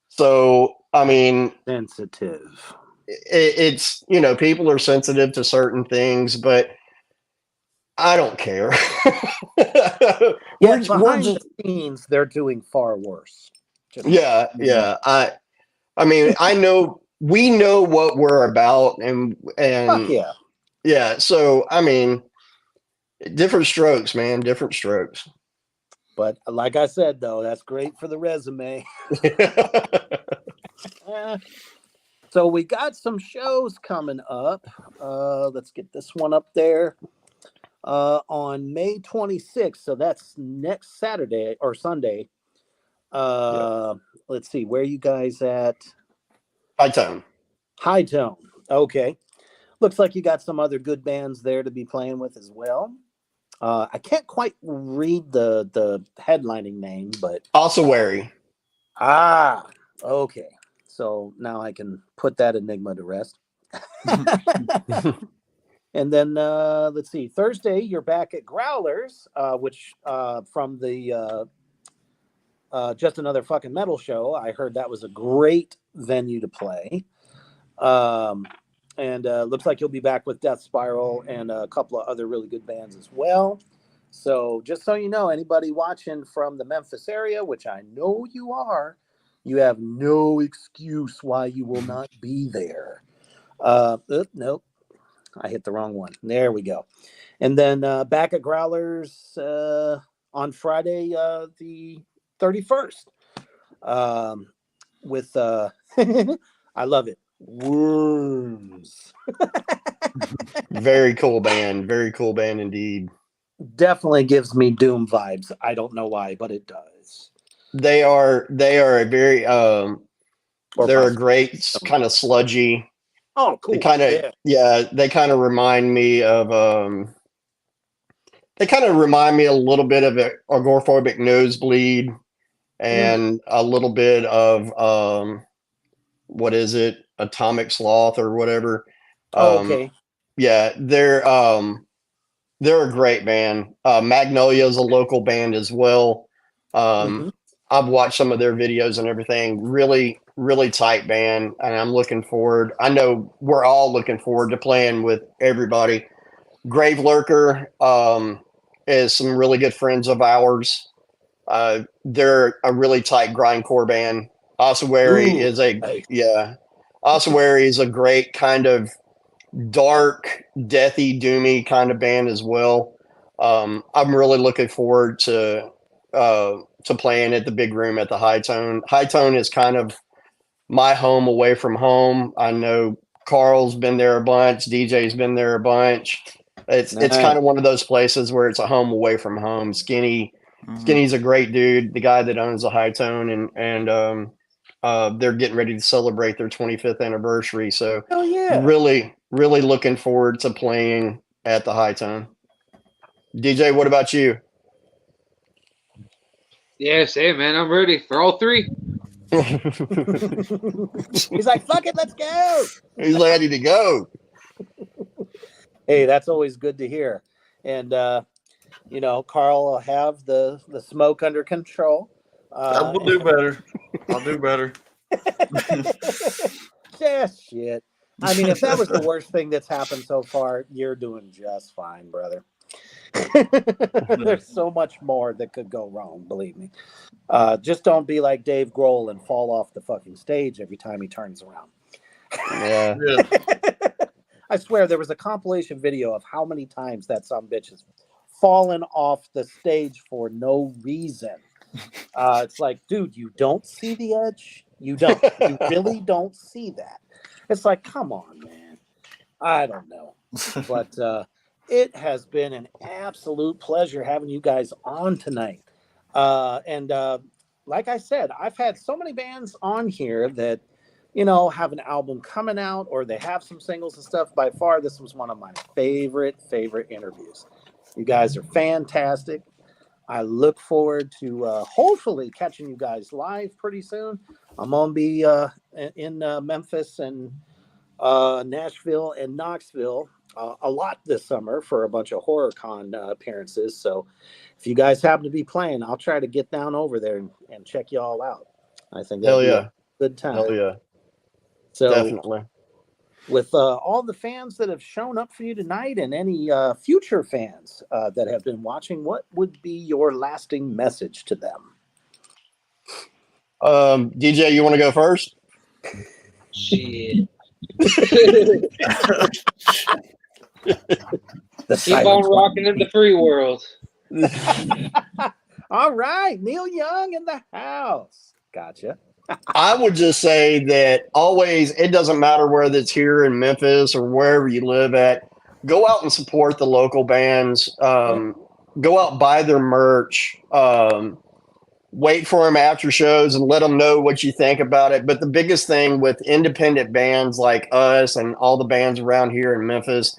B: So, I mean,
F: sensitive.
B: It's people are sensitive to certain things, but I don't care.
F: Behind the scenes, they're doing far worse.
B: Yeah. I mean, we know what we're about, and
F: fuck yeah.
B: Yeah. So, I mean, different strokes, man. Different strokes.
F: But like I said, though, that's great for the resume. So we got some shows coming up. Let's get this one up there. On May 26th. So that's next Saturday or Sunday. Let's see. Where are you guys at?
B: High Tone.
F: High Tone. Okay. Looks like you got some other good bands there to be playing with as well. I can't quite read the headlining name, but
B: Ossuary.
F: Okay. So now I can put that enigma to rest. And then let's see. Thursday, you're back at Growlers, which from the Just Another Fucking Metal show. I heard that was a great venue to play. And looks like you'll be back with Death Spiral and a couple of other really good bands as well. So just so you know, anybody watching from the Memphis area, which I know you are, you have no excuse why you will not be there. Nope. I hit the wrong one. There we go. And then back at Growlers on Friday, the 31st. With, I love it, Worms.
B: Very cool band. Very cool band indeed.
F: Definitely gives me Doom vibes. I don't know why, but it does.
B: They are a very
F: Or
B: they're a
F: possibly
B: great
F: some-
B: kind of sludgy.
F: Oh, cool.
B: They kind of they kind of remind me of they kind of remind me a little bit of an agoraphobic nosebleed and a little bit of what is it, atomic sloth or whatever.
F: Okay.
B: Yeah, they're a great band. Magnolia is a local band as well.
F: Mhm.
B: I've watched some of their videos and everything. Really, really tight band, and I'm looking forward. I know we're all looking forward to playing with everybody. Grave Lurker is some really good friends of ours. They're a really tight grindcore band. Ossuary
F: Ooh,
B: is a
F: nice.
B: Ossuary is a great kind of dark, deathy, doomy kind of band as well. I'm really looking forward to playing at the big room at the High Tone. High Tone is kind of my home away from home. I know Carl's been there a bunch, DJ's been there a bunch. It's
F: Nice.
B: kind of one of those places where it's a home away from home. Skinny's a great dude, the guy that owns the High Tone, and they're getting ready to celebrate their 25th anniversary. So
F: Oh yeah.
B: really, really looking forward to playing at the High Tone. DJ, what about you?
C: Yeah, same, man. I'm ready for all three.
F: He's like, fuck it, let's go.
B: He's ready to go.
F: Hey, that's always good to hear. And you know, Carl will have the smoke under control.
E: I will do better. I'll do better.
F: Just shit. I mean, if that was the worst thing that's happened so far, you're doing just fine, brother. There's so much more that could go wrong, believe me. Just don't be like Dave Grohl and fall off the fucking stage every time he turns around.
B: Yeah.
E: Yeah.
F: I swear there was a compilation video of how many times that sumbitch has fallen off the stage for no reason. It's like, dude, you don't see the edge? You don't. You really don't see that. It's like, come on, man. I don't know. But it has been an absolute pleasure having you guys on tonight. And like I said, I've had so many bands on here that, you know, have an album coming out or they have some singles and stuff. By far, this was one of my favorite interviews. You guys are fantastic. I look forward to hopefully catching you guys live pretty soon. I'm going to be in Memphis and Nashville and Knoxville a lot this summer for a bunch of HorrorCon appearances. So if you guys happen to be playing, I'll try to get down over there and check you all out. I think that'll be a good time.
B: Hell yeah.
F: So
B: Definitely.
F: with all the fans that have shown up for you tonight and any future fans that have been watching, what would be your lasting message to them?
B: DJ, you want to go first?
C: Shit.
F: The
C: Keep on rocking in the free world.
F: All right, Neil Young in the house. Gotcha.
B: I would just say that always, it doesn't matter whether it's here in Memphis or wherever you live at, go out and support the local bands. Go out, buy their merch. Wait for them after shows and let them know what you think about it. But the biggest thing with independent bands like us and all the bands around here in Memphis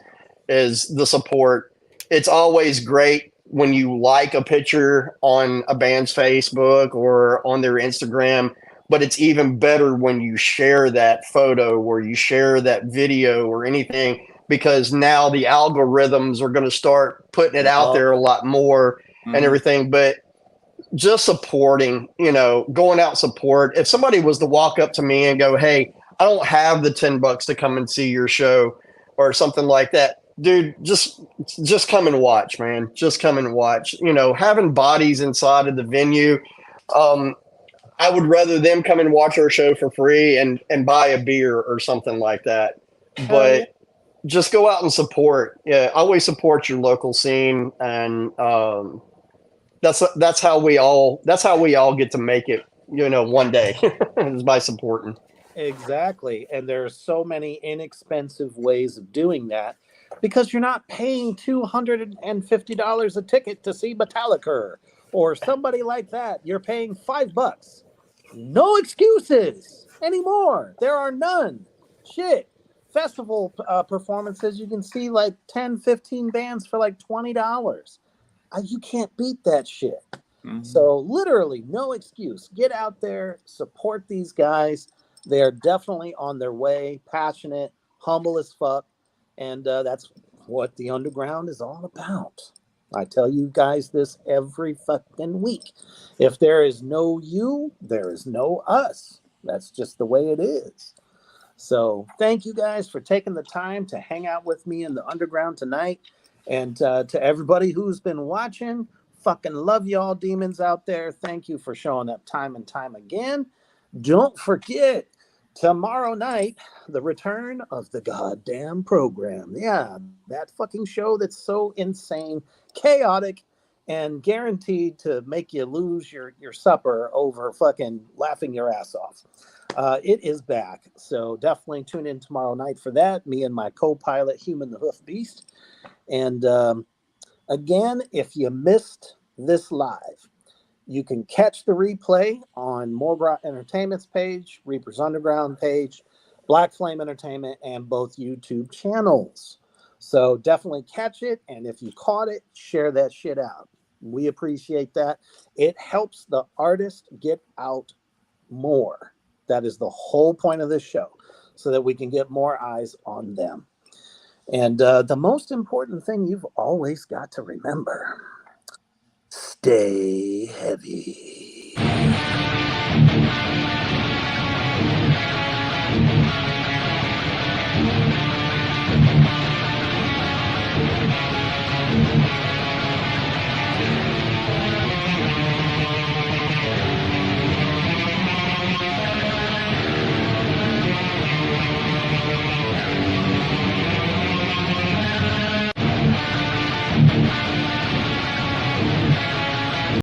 B: is the support. It's always great when you like a picture on a band's Facebook or on their Instagram, but it's even better when you share that photo or you share that video or anything, because now the algorithms are going to start putting it out there a lot more and everything. But just supporting, you know, going out support. If somebody was to walk up to me and go, "Hey, I don't have the $10 to come and see your show," or something like that, dude, just come and watch, man. Just come and watch. You know, having bodies inside of the venue, I would rather them come and watch our show for free and buy a beer or something like that. But just go out and support. Yeah, always support your local scene, and that's how we all get to make it, you know, one day is by supporting.
F: Exactly. And there are so many inexpensive ways of doing that because you're not paying $250 a ticket to see Metallica or somebody like that, you're paying $5. No excuses anymore. There are none. Shit. Festival performances, you can see like 10, 15 bands for like $20. You can't beat that shit.
E: Mhm.
F: So literally no excuse. Get out there, support these guys. They're definitely on their way, passionate, humble as fuck. And that's what the underground is all about. I tell you guys this every fucking week. If there is no you, there is no us. That's just the way it is. So thank you guys for taking the time to hang out with me in the underground tonight. And to everybody who's been watching, fucking love y'all demons out there. Thank you for showing up time and time again. Don't forget, tomorrow night, the return of the goddamn program. Yeah, that fucking show that's so insane, chaotic, and guaranteed to make you lose your supper over fucking laughing your ass off. It is back. So definitely tune in tomorrow night for that. Me and my co-pilot, Human the Hoof Beast. And again, if you missed this live, you can catch the replay on Morbra Entertainment's page, Reaper's Underground page, Black Flame Entertainment, and both YouTube channels. So definitely catch it. And if you caught it, share that shit out. We appreciate that. It helps the artist get out more. That is the whole point of this show, so that we can get more eyes on them. And the most important thing you've always got to remember: stay heavy.